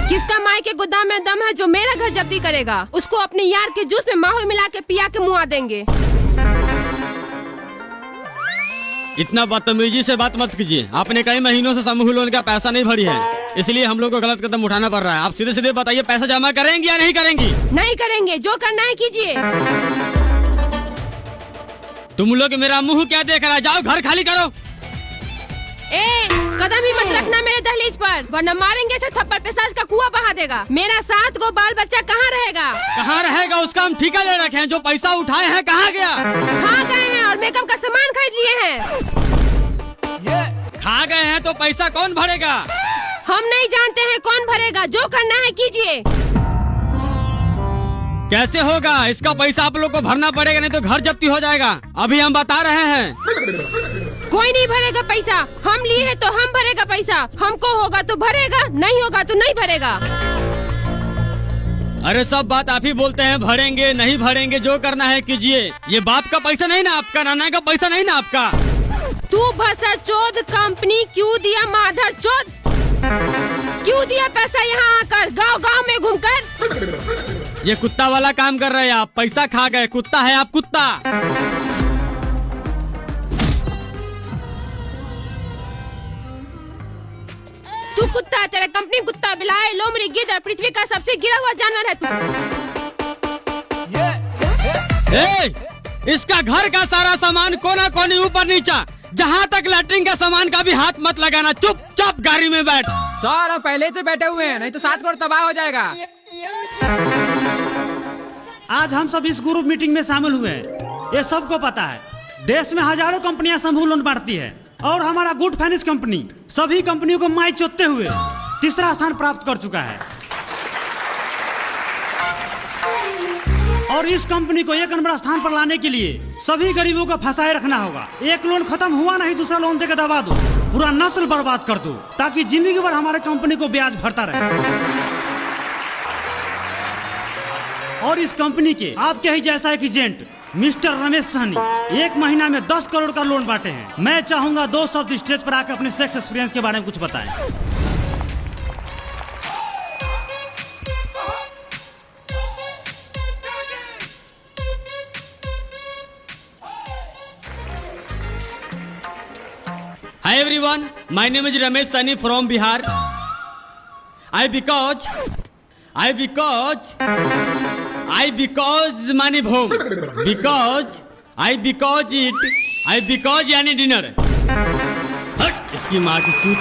किसका माई के गोदाम में दम है जो मेरा घर जब्ती करेगा? उसको अपने यार के जूस में माहौल मिला के पिया के मुआ देंगे। इतना बदतमीजी से बात मत कीजिए। आपने कई महीनों से समूह लोन का पैसा नहीं भरी है, इसलिए हम लोग को गलत कदम उठाना पड़ रहा है। आप सीधे सीधे बताइए, पैसा जमा करेंगी या नहीं करेंगी? नहीं करेंगे, जो करना है कीजिए। तुम लोग मेरा मुंह क्या देख रहा है? जाओ घर खाली करो। कदम ही मत रखना मेरे दहलीज पर, वरना मारेंगे से थप्पड़ पेशाच का कुआं बहा देगा। मेरा 7 गो बाल बच्चा कहाँ रहेगा? कहाँ रहेगा? उसका हम ठेका ले रखे हैं। जो पैसा उठाए हैं कहाँ गया? खा गए हैं और मेकअप का सामान खरीद लिए हैं। खा गए हैं तो पैसा कौन भरेगा? हम नहीं जानते हैं कौन भरेगा, जो करना है कीजिए। कैसे होगा? इसका पैसा आप लोग को भरना पड़ेगा, नहीं तो घर जब्ती हो जाएगा। अभी हम बता रहे हैं। कोई नहीं भरेगा पैसा, हम लिए हैं तो हम भरेगा पैसा। हमको होगा तो भरेगा, नहीं होगा तो नहीं भरेगा। अरे सब बात आप ही बोलते हैं, भरेंगे नहीं भरेंगे, जो करना है कीजिए। ये बाप का पैसा नहीं ना आपका, नाना का पैसा नहीं ना आपका। तू भसर चोद कंपनी क्यों दिया? माधर चोद क्यों दिया पैसा यहाँ आकर, गांव गांव में घूमकर? ये कुत्ता वाला काम कर रहे हैं आप। पैसा खा गए, कुत्ता है आप, कुत्ता। तू कुत्ता, तेरा कंपनी कुत्ता, बिलाई, लोमड़ी, गिद्ध, पृथ्वी का सबसे गिरा हुआ जानवर है तू। इसका घर का सारा सामान कोना कोनी ऊपर नीचा, जहाँ तक लैट्रिन का सामान का भी हाथ मत लगाना। चुपचाप गाड़ी में बैठ। सर हम पहले से बैठे हुए हैं, नहीं तो 7 करोड़ तबाह हो जाएगा। आज हम सब इस ग्रुप मीटिंग में शामिल हुए हैं। ये सबको पता है, देश में हजारों कंपनियां समूह लोन बांटती है और हमारा गुड फाइनेंस कंपनी सभी कंपनियों को माई चोतते हुए तीसरा स्थान प्राप्त कर चुका है। और इस कंपनी को 1 नंबर स्थान पर लाने के लिए सभी गरीबों को फंसाए रखना होगा। एक लोन खत्म हुआ नहीं, दूसरा लोन देकर दबा दो, पूरा नस्ल बर्बाद कर दो, ताकि जिंदगी भर हमारे कंपनी को ब्याज भरता रहे। और इस कंपनी के आपके ही जैसा एक एजेंट मिस्टर रमेश सहनी 1 महीना में 10 करोड़ का लोन बांटे हैं। मैं चाहूंगा 2 शब्द स्टेज पर आकर अपने सेक्स एक्सपीरियंस के बारे में कुछ बताएं। Hi everyone, my name is Ramesh Sani from Bihar. I because money home. Because यानी डिनर। हट इसकी माँ की चूत।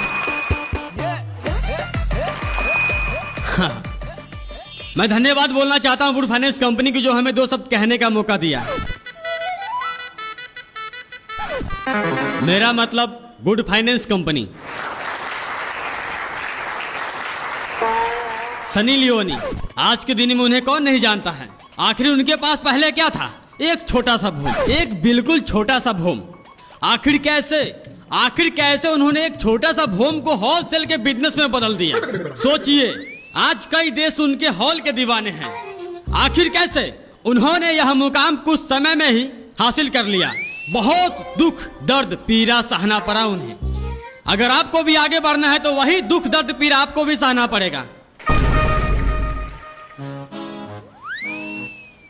मैं धन्यवाद बोलना चाहता हूँ गुड फाइनेंस कंपनी की, जो हमें 2 शब्द कहने का मौका दिया। मेरा मतलब good finance company. Sunny Leone, आज के दिन में उन्हें कौन नहीं जानता है। आखिर उनके पास पहले क्या था? एक छोटा सा भूम, एक बिल्कुल छोटा सा भूम। आखिर कैसे उन्होंने एक छोटा सा भूम को होलसेल के बिजनेस में बदल दिया। सोचिए, आज कई देश उनके हॉल के दीवाने हैं। आखिर कैसे उन्होंने यह मुकाम कुछ समय में ही हासिल कर लिया। बहुत दुख दर्द पीड़ा सहना पड़ा उन्हें। अगर आपको भी आगे बढ़ना है तो वही दुख दर्द पीड़ा आपको भी सहना पड़ेगा।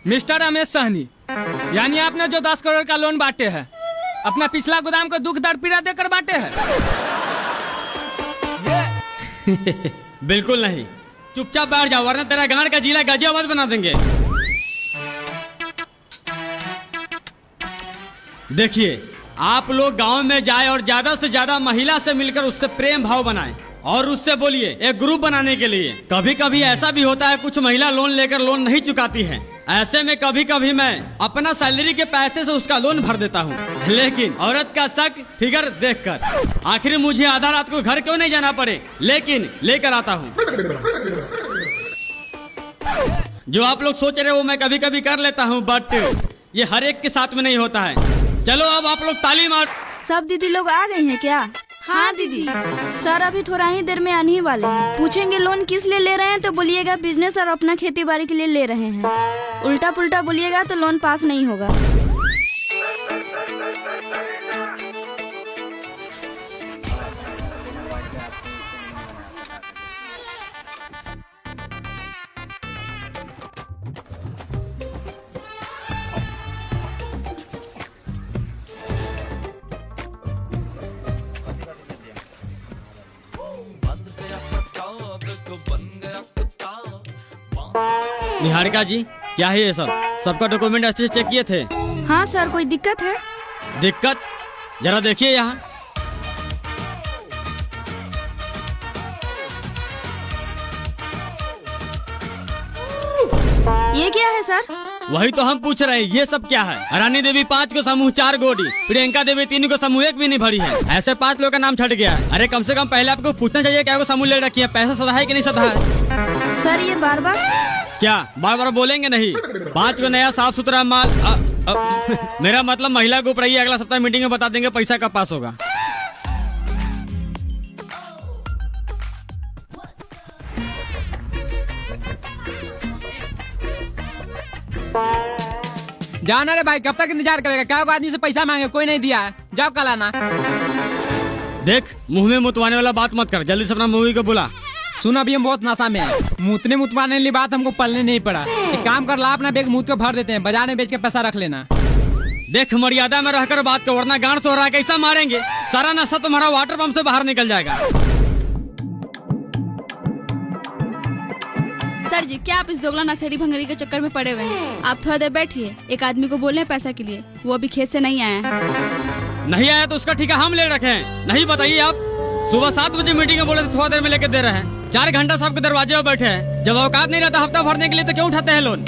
मिस्टर रमेश सहनी, यानी आपने जो 10 करोड़ का लोन बांटे हैं, अपना पिछला गोदाम को दुख दर्द पीड़ा देकर बांटे हैं? बिल्कुल नहीं। चुपचाप बैठ जाओ, वरना तेरा गांड का जिला गाजियाबाद बना देंगे। देखिए, आप लोग गांव में जाए और ज्यादा से ज्यादा महिला से मिलकर उससे प्रेम भाव बनाएं और उससे बोलिए एक ग्रुप बनाने के लिए। कभी कभी ऐसा भी होता है, कुछ महिला लोन लेकर लोन नहीं चुकाती हैं। ऐसे में कभी कभी मैं अपना सैलरी के पैसे से उसका लोन भर देता हूँ, लेकिन औरत का शक्ल फिगर देखकर। आखिर मुझे आधा रात को घर क्यों नहीं जाना पड़े, लेकिन लेकर आता हूँ। जो आप लोग सोच रहे हो मैं कभी कभी कर लेता हूँ, बट ये हर एक के साथ में नहीं होता है। चलो अब आप लोग ताली मार। सब दीदी लोग आ गई हैं क्या? हाँ दीदी। सर अभी थोड़ा ही देर में आने ही वाले हैं। पूछेंगे लोन किस लिए ले रहे हैं तो बोलिएगा बिजनेस और अपना खेती बाड़ी के लिए ले रहे हैं। उल्टा पुल्टा बोलिएगा तो लोन पास नहीं होगा। निहारिका जी, क्या है ये सब? सबका डॉक्यूमेंट अच्छे से चेक किए थे? हाँ सर, कोई दिक्कत है? दिक्कत? जरा देखिए यहाँ। ये क्या है सर? वही तो हम पूछ रहे हैं, ये सब क्या है? रानी देवी 5 को समूह 4 गोडी, प्रियंका देवी 3 को समूह 1 भी नहीं भरी है। ऐसे 5 लोग का नाम छट गया है। अरे कम से कम पहले आपको पूछना चाहिए क्या वो समूह ले रखी है, पैसा सदा है कि नहीं सदा है? सर ये बार बार क्या बार बार बोलेंगे नहीं? 5 को नया साफ सुथरा माल मेरा मतलब महिला को ऊपर अगला सप्ताह मीटिंग में बता देंगे पैसा कब पास होगा। जाना रे भाई, कब तक इंतजार करेगा? क्या आदमी से पैसा मांगे, कोई नहीं दिया है। जाओ कल आना। देख, मुंह में मुतवाने वाला बात मत कर, जल्दी से अपना मूवी को बुला। सुन, अभी हम बहुत नशा में है। मुतवाने वाली बात हमको पलने नहीं पड़ा। एक काम कर ला, अपना बैग मुंह को भर देते हैं, बाजार में बेच के पैसा रख लेना। देख, मर्यादा में रहकर बात कर, वरना गांड सोहरा कैसा मारेंगे। सारा नशा तुम्हारा वाटर पंप से बाहर निकल जाएगा। सर जी, क्या आप इस दोगला नशेड़ी भंगड़ी के चक्कर में पड़े हुए हैं? आप थोड़ा देर बैठिए, एक आदमी को बोले पैसा के लिए, वो अभी खेत से नहीं आया है। नहीं आया तो उसका ठेका हम ले रखे हैं। नहीं बताइए आप, सुबह 7 बजे मीटिंग में बोले तो थोड़ा देर में लेके दे रहे हैं। 4 घंटा सबके दरवाजे पर बैठे हैं। जब औकात नहीं रहता हफ्ता भरने के लिए तो क्यों उठाते हैं लोन?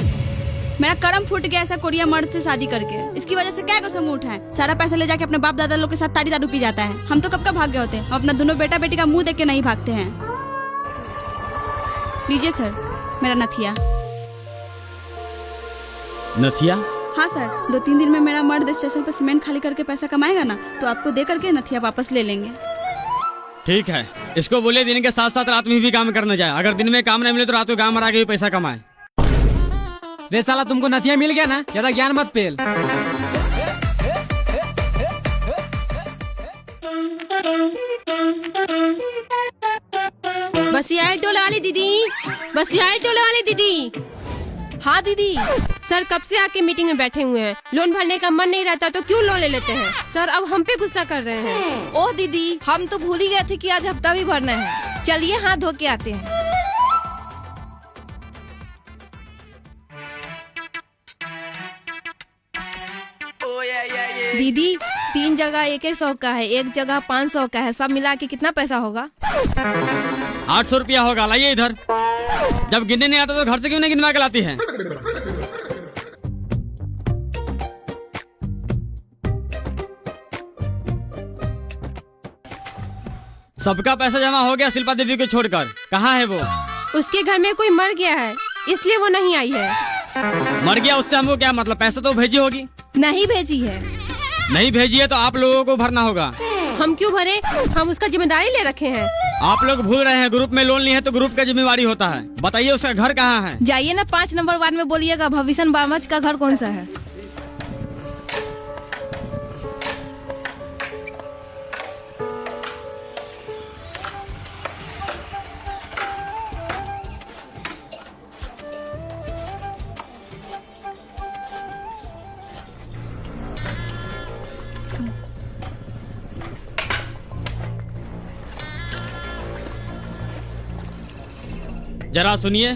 मेरा करम फूट गया ऐसा कोरिया मर्द से शादी करके। इसकी वजह से क्या को समूह उठाए, सारा पैसा ले जाके अपने बाप दादा लोग के साथ तारी दारू पी जाता है। हम तो कब का भाग गए होते हैं, अपना दोनों बेटा बेटी का मुंह देख के नहीं भागते हैं। लीजिए सर मेरा नथिया। नथिया? हाँ सर, 2-3 दिन में मेरा मर्द स्टेशन पर सीमेंट खाली करके पैसा कमाएगा ना, तो आपको दे करके नथिया वापस ले लेंगे। ठीक है, इसको बोले दिन के साथ साथ रात में भी काम करने जाए। अगर दिन में काम नहीं मिले तो रात को गाँव में आके भी पैसा कमाए। रे साला, तुमको नथिया मिल गया ना, ज्यादा ज्ञान मत पेल। बसियाल टोले वाली दीदी, बसियाल टोले वाली दीदी। हाँ दीदी। सर कब से आके मीटिंग में बैठे हुए हैं, लोन भरने का मन नहीं रहता तो क्यों लोन ले लेते हैं? सर अब हम पे गुस्सा कर रहे हैं। ओह दीदी, हम तो भूल ही गए थे कि आज हफ्ता भी भरना है। चलिए हाथ धो के आते हैं। दीदी 3 जगह 100 का है, 1 जगह 500 का है, सब मिला के कितना पैसा होगा? 800 रुपया होगा। लाइए इधर। जब गिनने नहीं आता तो घर से क्यों नहीं गिनवा के लाती है? सबका पैसा जमा हो गया शिल्पा देवी को छोड़कर। कहाँ है वो? उसके घर में कोई मर गया है, इसलिए वो नहीं आई है। मर गया उससे हमको क्या मतलब? पैसा तो भेजी होगी। नहीं भेजी है। नहीं भेजी है तो आप लोगों को भरना होगा। हम क्यों भरे, हम उसका जिम्मेदारी ले रखे हैं। आप लोग भूल रहे हैं, ग्रुप में लोन लिए है तो ग्रुप का जिम्मेवारी होता है। बताइए उसका घर कहाँ है? जाइए ना 5 नंबर वार्ड में बोलिएगा भविष्य बामच का घर कौन सा है। जरा सुनिए।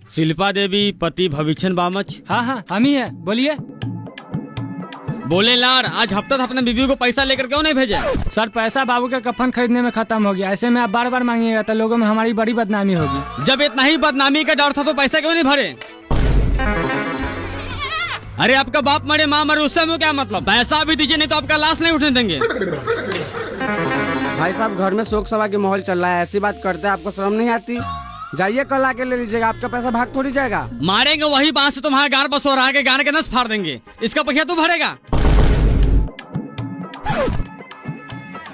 शिल्पा देवी पति भविष्य बामच। हाँ, हम ही है, बोलिए। बोले लार, आज हफ्ता था अपने बीबी को पैसा लेकर क्यों नहीं भेजे? सर पैसा बाबू के कफन खरीदने में खत्म हो गया। ऐसे में आप बार बार मांगिएगा तो लोगों में हमारी बड़ी बदनामी होगी। जब इतना ही बदनामी का डर था तो पैसा क्यों नहीं भरे? अरे आपका बाप मरे माँ मरे, उससे हमें क्या मतलब? पैसा भी दीजिए नहीं तो आपका लाश नहीं उठने देंगे। भाई साहब, घर में शोक सभा की माहौल चल रहा है, ऐसी बात करते हैं, आपको शर्म नहीं आती? जाइए कल आके ले लीजिएगा, आपका पैसा भाग थोड़ी जाएगा। मारेंगे वही बांस से तुम्हारा गार बस हो रहा है, गार के नस फाड़ देंगे। इसका पैसा तू भरेगा?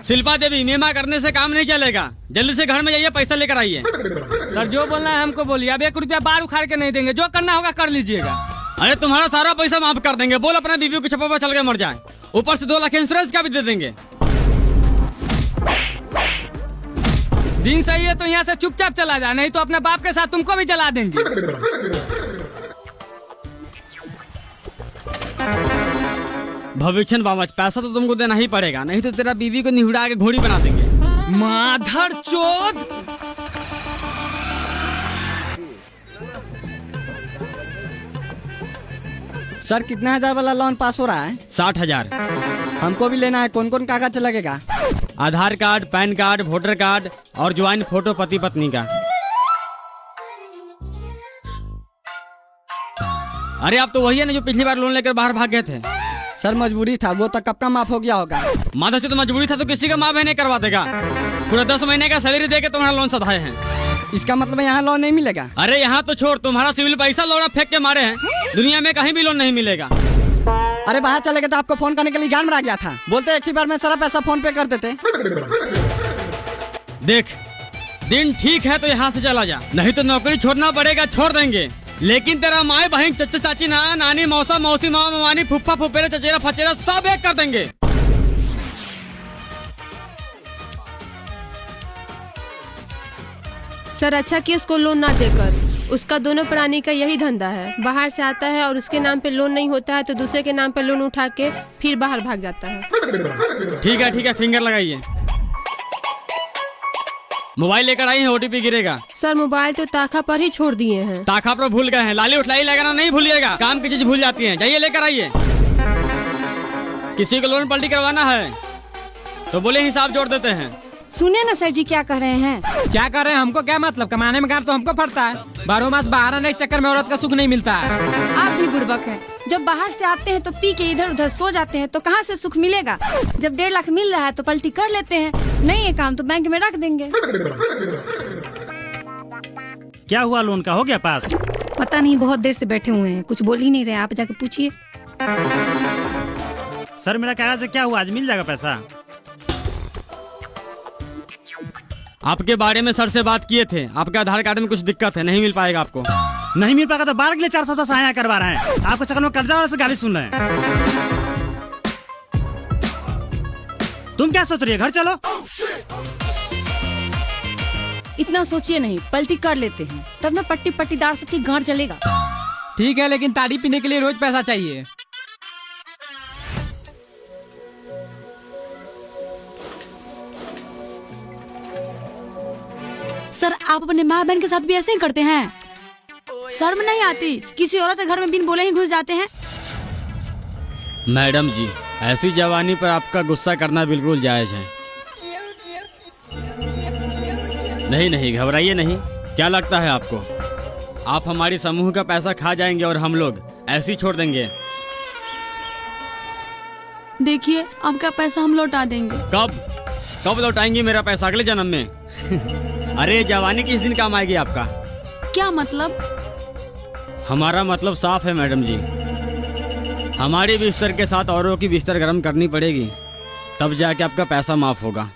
शिल्पा देवी, मेमा करने से काम नहीं चलेगा। जल्दी से घर में जाइए, पैसा लेकर आइए। सर जो बोलना है हमको बोलिए, अब 1 रुपया बार उखाड़ के नहीं देंगे, जो करना होगा कर लीजिएगा। अरे तुम्हारा सारा पैसा माफ कर देंगे। बोल अपना बीबी को छप्पा पर चल के मर जाए, ऊपर से 2 लाख इंश्योरेंस का भी दे देंगे। दिन सही है तो यहाँ से चुपचाप चला जा, नहीं तो अपने बाप के साथ तुमको भी जला देंगे। भविष्य बामच, पैसा तो तुमको देना ही पड़ेगा, नहीं तो तेरा बीवी को निहुड़ा के घोड़ी बना देंगे। माधर चोद। सर कितना हजार वाला लोन पास हो रहा है? 60,000। हमको भी लेना है। कौन कौन कागज लगेगा? Aadhaar card, PAN card, voter card और ज्वाइंट फोटो पति पत्नी का। अरे आप तो वही है ना जो पिछली बार लोन लेकर बाहर भाग गए थे। सर मजबूरी था, वो तो कब का माफ हो गया होगा। माधव से तो मजबूरी था तो किसी का माफ नहीं करवा देगा। पूरा 10 महीने का सैलरी दे के तुम्हारा लोन सधाए हैं। इसका मतलब यहाँ लोन नहीं मिलेगा? अरे यहाँ तो छोड़, तुम्हारा सिविल पैसा लौड़ा फेंक के मारे हैं। दुनिया में कहीं भी लोन नहीं मिलेगा। अरे बाहर चले गए तो आपको फोन करने के लिए जान में आ गया था। बोलते एक ही बार में सारा पैसा फोन पे कर देते। देख, दिन ठीक है तो यहाँ से चला जा, नहीं तो नौकरी छोड़ना पड़ेगा। छोड़ देंगे, लेकिन तेरा माए बहन, चचा चाची, नाना नानी, मौसा मौसी, मामा मामानी, फुफ्फा फुफेरे, चचेरा फचेरा सब एक कर देंगे। सर अच्छा कि उसको लोन ना देकर, उसका दोनों प्राणी का यही धंधा है। बाहर से आता है और उसके नाम पे लोन नहीं होता है तो दूसरे के नाम पे लोन उठा के फिर बाहर भाग जाता है। ठीक है, फिंगर लगाइए। मोबाइल लेकर आई है, OTP गिरेगा। सर मोबाइल तो ताखा पर ही छोड़ दिए हैं। ताखा पर भूल गए हैं, लाली उठलाई लगाना नहीं भूलिएगा। काम की चीज भूल जाती है, जाइए लेकर आइए। किसी को लोन पलटी करवाना है तो बोले हिसाब जोड़ देते हैं। सुने ना सर जी क्या कह रहे हैं। क्या कर रहे हैं? हमको क्या मतलब, कमाने में गार तो हमको पड़ता है। 12 मास बाहर आने के चक्कर में औरत का सुख नहीं मिलता है। आप भी बुड़बक हैं। जब बाहर से आते हैं तो पी के इधर उधर सो जाते हैं तो कहाँ से सुख मिलेगा। जब 1.5 लाख मिल रहा है तो पलटी कर लेते हैं, नहीं है काम तो बैंक में रख देंगे। क्या हुआ, लोन का हो गया पास? पता नहीं, बहुत देर से बैठे हुए हैं, कुछ बोल ही नहीं रहे। आप जाके पूछिए। सर मेरा कागज क्या हुआ, आज मिल जाएगा पैसा? आपके बारे में सर से बात किए थे, आपके आधार कार्ड में कुछ दिक्कत है, नहीं मिल पाएगा आपको। नहीं मिल पाएगा तो बार के लिए 410 आया करवा रहे हैं। आपको चक्कर में कर्जा वाले से गाली सुन रहे हैं। तुम क्या सोच रही है, घर चलो। इतना सोचिए नहीं, पलटी कर लेते हैं, तब ना पट्टी पट्टीदार सबकी गांठ चलेगा। ठीक है, लेकिन ताड़ी पीने के लिए रोज पैसा चाहिए। सर आप अपने माँ बहन के साथ भी ऐसे ही करते हैं? शर्म नहीं आती? किसी औरत के घर में बिन बोले ही घुस जाते हैं। मैडम जी, ऐसी जवानी पर आपका गुस्सा करना बिल्कुल जायज है। नहीं, घबराइए नहीं। क्या लगता है आपको आप हमारी समूह का पैसा खा जाएंगे और हम लोग ऐसे ही छोड़ देंगे? देखिए आपका पैसा हम लौटा देंगे। कब लौटाएंगी मेरा पैसा? अगले जन्म में। अरे जवानी किस दिन काम आएगी आपका? क्या मतलब? हमारा मतलब साफ है मैडम जी, हमारी बिस्तर के साथ औरों की बिस्तर गर्म करनी पड़ेगी, तब जाके आपका पैसा माफ होगा।